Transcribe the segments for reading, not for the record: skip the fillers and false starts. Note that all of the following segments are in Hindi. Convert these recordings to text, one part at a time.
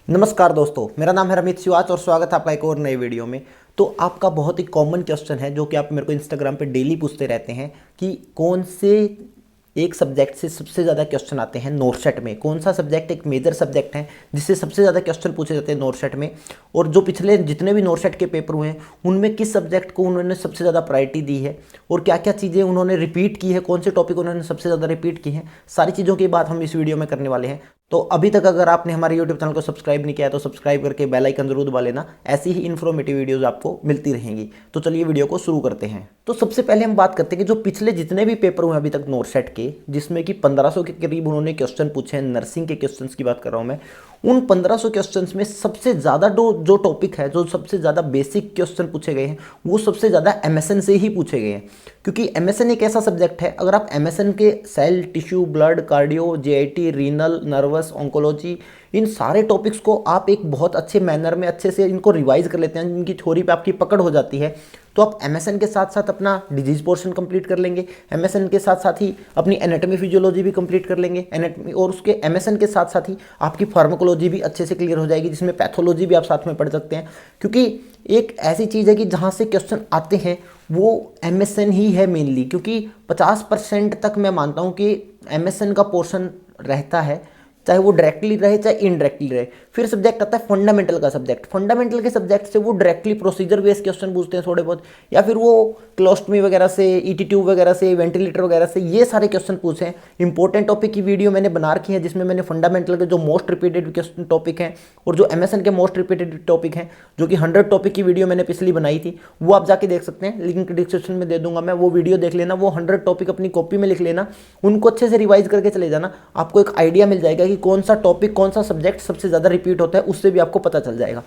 नमस्कार दोस्तों, मेरा नाम है रमित शिवाच और स्वागत है आपका एक और नए वीडियो में। तो आपका बहुत ही कॉमन क्वेश्चन है जो कि आप मेरे को इंस्टाग्राम पे डेली पूछते रहते हैं कि कौन से एक सब्जेक्ट से सबसे ज़्यादा क्वेश्चन आते हैं नोटसेट में, कौन सा सब्जेक्ट एक मेजर सब्जेक्ट है जिससे सबसे ज़्यादा क्वेश्चन पूछे जाते हैं नोटसेट में, और जो पिछले जितने भी नोटसेट के पेपर हुए हैं उनमें किस सब्जेक्ट को उन्होंने सबसे ज़्यादा प्रायोरिटी दी है और क्या क्या चीज़ें उन्होंने रिपीट की है, कौन से टॉपिक उन्होंने सबसे ज़्यादा रिपीट की हैं। सारी चीज़ों की बात हम इस वीडियो में करने वाले हैं। तो अभी तक अगर आपने हमारे YouTube चैनल को सब्सक्राइब नहीं किया है तो सब्सक्राइब करके बेल आइकन जरूर दबा लेना, ऐसी ही इन्फॉर्मेटिव वीडियोस आपको मिलती रहेंगी। तो चलिए वीडियो को शुरू करते हैं। तो सबसे पहले हम बात करते हैं कि जो पिछले जितने भी पेपर हुए अभी तक नोटसेट के, जिसमें कि 1500 के करीब उन्होंने क्वेश्चन पूछे हैं, नर्सिंग के क्वेश्चंस की बात कर रहा हूं मैं, उन 1500 क्वेश्चंस में सबसे ज़्यादा जो टॉपिक है, जो सबसे ज़्यादा बेसिक क्वेश्चन पूछे गए हैं, वो सबसे ज़्यादा एमएसएन से ही पूछे गए हैं। क्योंकि एमएसएन एक ऐसा सब्जेक्ट है, अगर आप एमएसएन के cell, tissue, blood, cardio, JIT, renal, nervous, oncology, इन सारे टॉपिक्स को आप एक बहुत अच्छे मैनर में अच्छे से इनको रिवाइज कर लेते हैं, इनकी थ्योरी पे आपकी पकड़ हो जाती है, तो आप एमएसएन के साथ साथ अपना डिजीज पोर्शन कंप्लीट कर लेंगे, एमएसएन के साथ साथ ही अपनी एनाटॉमी फिजियोलॉजी भी कंप्लीट कर लेंगे, एनाटॉमी, और उसके एमएसएन के साथ साथ ही आपकी फार्माकोलॉजी भी अच्छे से क्लियर हो जाएगी, जिसमें पैथोलॉजी भी आप साथ में पढ़ सकते हैं। क्योंकि एक ऐसी चीज़ है कि जहाँ से क्वेश्चन आते हैं वो एमएसएन ही है मेनली, क्योंकि 50% तक मैं मानता हूँ कि एमएसएन का पोर्शन रहता है, चाहे वो डायरेक्टली रहे चाहे इनडायरेक्टली रहे। फिर सब्जेक्ट आता है फंडामेंटल का सब्जेक्ट। फंडामेंटल के सब्जेक्ट से वो डायरेक्टली प्रोसीजर बेस्ड क्वेश्चन पूछते हैं थोड़े बहुत, या फिर वो क्लोस्टमी वगैरह से, ईटी ट्यूब वगैरह से, वेंटिलेटर वगैरह से, ये सारे क्वेश्चन पूछे हैं। इंपॉर्टेंट टॉपिक की वीडियो मैंने बना रखी है जिसमें मैंने फंडामेंटल के जो मोस्ट रिपीटेड क्वेश्चन टॉपिक हैं और जो एमएसएन के मोस्ट रिपीटेड टॉपिक हैं, जो कि 100 टॉपिक की वीडियो मैंने पिछली बनाई थी, वो आप जाके देख सकते हैं, लिंक डिस्क्रिप्शन में दे दूंगा मैं, वो वीडियो देख लेना, वो 100 टॉपिक अपनी कॉपी में लिख लेना, उनको अच्छे से रिवाइज करके चले जाना। आपको एक आइडिया मिल जाएगा कि कौन सा टॉपिक, कौन सा सब्जेक्ट सबसे ज़्यादा रिपीट होता है, उससे भी आपको पता चल जाएगा।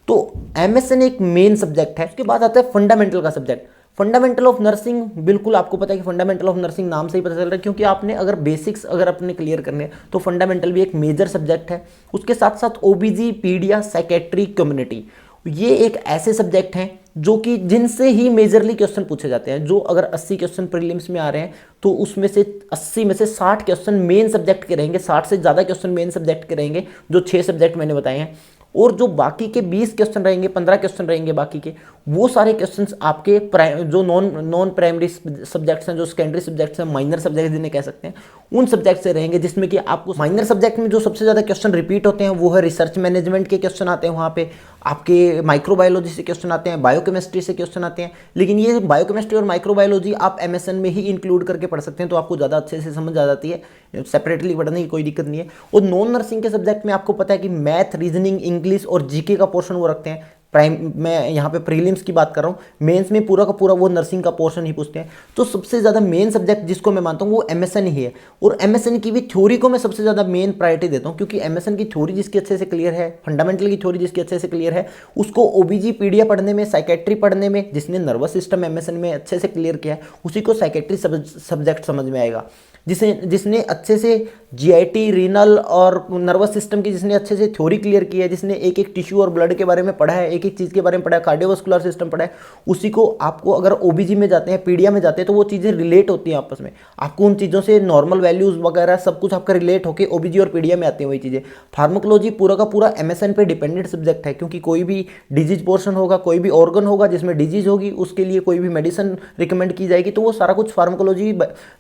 तो एमएसएन एक मेन सब्जेक्ट है। उसके बाद आता है फंडामेंटल का सब्जेक्ट। फंडामेंटल ऑफ नर्सिंग, बिल्कुल आपको पता है कि फंडामेंटल ऑफ नर्सिंग नाम से ही पता चल रहा है, क्योंकि आपने अगर बेसिक्स अगर अपने क्लियर करने हैं तो फंडामेंटल भी एक मेजर सब्जेक्ट है। उसके साथ साथ ओबीजी, पीडिया, साइकेट्री, कम्युनिटी, ये एक ऐसे सब्जेक्ट हैं जो कि जिनसे ही मेजरली क्वेश्चन पूछे जाते हैं। जो अगर 80 क्वेश्चन प्रीलिम्स में आ रहे हैं तो उसमें से 80 में से 60 क्वेश्चन मेन सब्जेक्ट के रहेंगे, 60 से ज़्यादा क्वेश्चन मेन सब्जेक्ट के रहेंगे, जो 6 सब्जेक्ट मैंने बताए हैं। और जो बाकी के 20 क्वेश्चन रहेंगे, 15 क्वेश्चन रहेंगे बाकी के, वो सारे क्वेश्चंस आपके जो नॉन प्राइमरी सब्जेक्ट्स हैं, जो सेकेंडरी सब्जेक्ट्स हैं, माइनर सब्जेक्ट जिन्हें कह सकते हैं, उन सब्जेक्ट से रहेंगे। जिसमें कि आपको माइनर सब्जेक्ट में जो सबसे ज़्यादा क्वेश्चन रिपीट होते हैं वो है रिसर्च मैनेजमेंट के क्वेश्चन आते हैं, वहाँ पे आपके माइक्रोबायोलॉजी से क्वेश्चन आते हैं, बायोकेमिस्ट्री से क्वेश्चन आते हैं। लेकिन ये बायोकेमिस्ट्री और माइक्रोबायोलॉजी आप एमएसएन में ही इंक्लूड करके पढ़ सकते हैं, तो आपको ज़्यादा अच्छे से समझ आ जाती है, सेपरेटली पढ़ने की कोई दिक्कत नहीं है। और नॉन नर्सिंग के सब्जेक्ट में आपको पता है कि मैथ, रीजनिंग, इंग्लिश और जीके का पोर्शन वो रखते हैं। प्राइम मैं यहाँ पे प्रीलिम्स की बात कर रहा हूँ, मेंस में पूरा का पूरा वो नर्सिंग का पोर्शन ही पूछते हैं। तो सबसे ज़्यादा मेन सब्जेक्ट जिसको मैं मानता हूँ वो एमएसएन ही है, और एमएसएन की भी थ्योरी को मैं सबसे ज़्यादा मेन प्रायोरिटी देता हूँ, क्योंकि एमएसएन की थ्योरी जिसकी अच्छे से क्लियर है, फंडामेंटल की थ्योरी जिसकी अच्छे से क्लियर है, उसको ओबीजी, पीडिया पढ़ने में, साइकेट्री पढ़ने में, जिसने नर्वस सिस्टम एमएसएन में अच्छे से क्लियर किया है, उसी को साइकेट्री सब्जेक्ट समझ में आएगा। जिसने अच्छे से जीआईटी, रीनल और नर्वस सिस्टम की जिसने अच्छे से थ्योरी क्लियर की है, जिसने एक एक टिश्यू और ब्लड के बारे में पढ़ा है, एक एक चीज़ के बारे में पढ़ा है, कार्डियोवास्कुलर सिस्टम पढ़ा है, उसी को आपको अगर ओबीजी में जाते हैं, पीडिया में जाते हैं, तो वो चीज़ें रिलेट होती हैं आपस में। आपको उन चीज़ों से नॉर्मल वैल्यूज़ वगैरह सब कुछ आपका रिलेट होकर ओबीजी और पीडिया में आती हैं वही चीज़ें। फार्माकोलॉजी पूरा का पूरा एमएसएन पे डिपेंडेंट सब्जेक्ट है, क्योंकि कोई भी डिजीज पोर्शन होगा, कोई भी ऑर्गन होगा जिसमें डिजीज होगी, उसके लिए कोई भी मेडिसिन रिकमेंड की जाएगी, तो वो सारा कुछ फार्माकोलॉजी,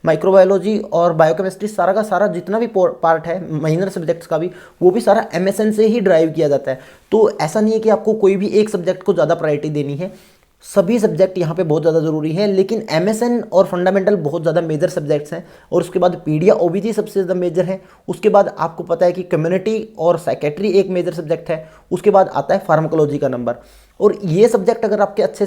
माइक्रोबायोलॉजी और बायोकेमिस्ट्री, सारा का सारा जितना भी पार्ट है माइनर सब्जेक्ट्स का भी, वो भी सारा एमएसएन से ही ड्राइव किया जाता है। तो ऐसा नहीं है कि आपको कोई भी एक सब्जेक्ट को ज़्यादा प्रायोरिटी देनी है, सभी सब्जेक्ट यहाँ पे बहुत ज़्यादा जरूरी है। लेकिन एमएसएन और फंडामेंटल बहुत ज़्यादा मेजर सब्जेक्ट्स हैं, और उसके बाद पीडिया, ओबीजी सबसे ज़्यादा मेजर है। उसके बाद आपको पता है कि कम्युनिटी और साइकेट्री एक मेजर सब्जेक्ट है। उसके बाद आता है फार्माकोलॉजी का नंबर। और ये सब्जेक्ट अगर आपके अच्छे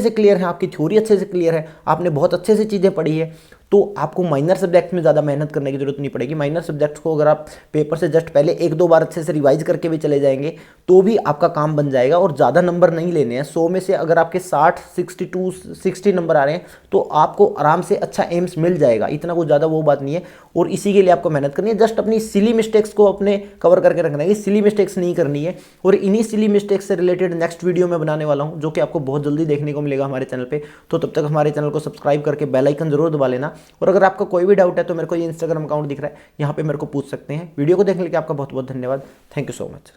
से क्लियर है, आपकी थ्योरी अच्छे से क्लियर है, आपने बहुत अच्छे से चीज़ें पढ़ी है, तो आपको माइनर सब्जेक्ट में ज़्यादा मेहनत करने की जरूरत नहीं पड़ेगी। माइनर सब्जेक्ट्स को अगर आप पेपर से जस्ट पहले 1-2 बार अच्छे से रिवाइज करके भी चले जाएंगे तो भी आपका काम बन जाएगा। और ज़्यादा नंबर नहीं लेने हैं, 100 में से अगर आपके 60 नंबर आ रहे हैं तो आपको आराम से अच्छा एम्स मिल जाएगा, इतना कुछ ज़्यादा वो बात नहीं है। और इसी के लिए आपको मेहनत करनी है, जस्ट अपनी सिली मिस्टेक्स को अपने कवर करके रखना है, सिली मिस्टेक्स नहीं करनी है। और इन्हीं सिली मिस्टेक्स से रिलेटेड नेक्स्ट वीडियो में बनाने वाला हूँ, जो कि आपको बहुत जल्दी देखने को मिलेगा हमारे चैनल पे। तो तब तक हमारे चैनल को सब्सक्राइब करके बेल आइकन जरूर दबा लेना। और अगर आपका कोई भी डाउट है तो मेरे को ये इंस्टाग्राम अकाउंट दिख रहा है, यहाँ पे मेरे को पूछ सकते हैं। वीडियो को देखने के लिए आपका बहुत बहुत धन्यवाद। Thank you so much.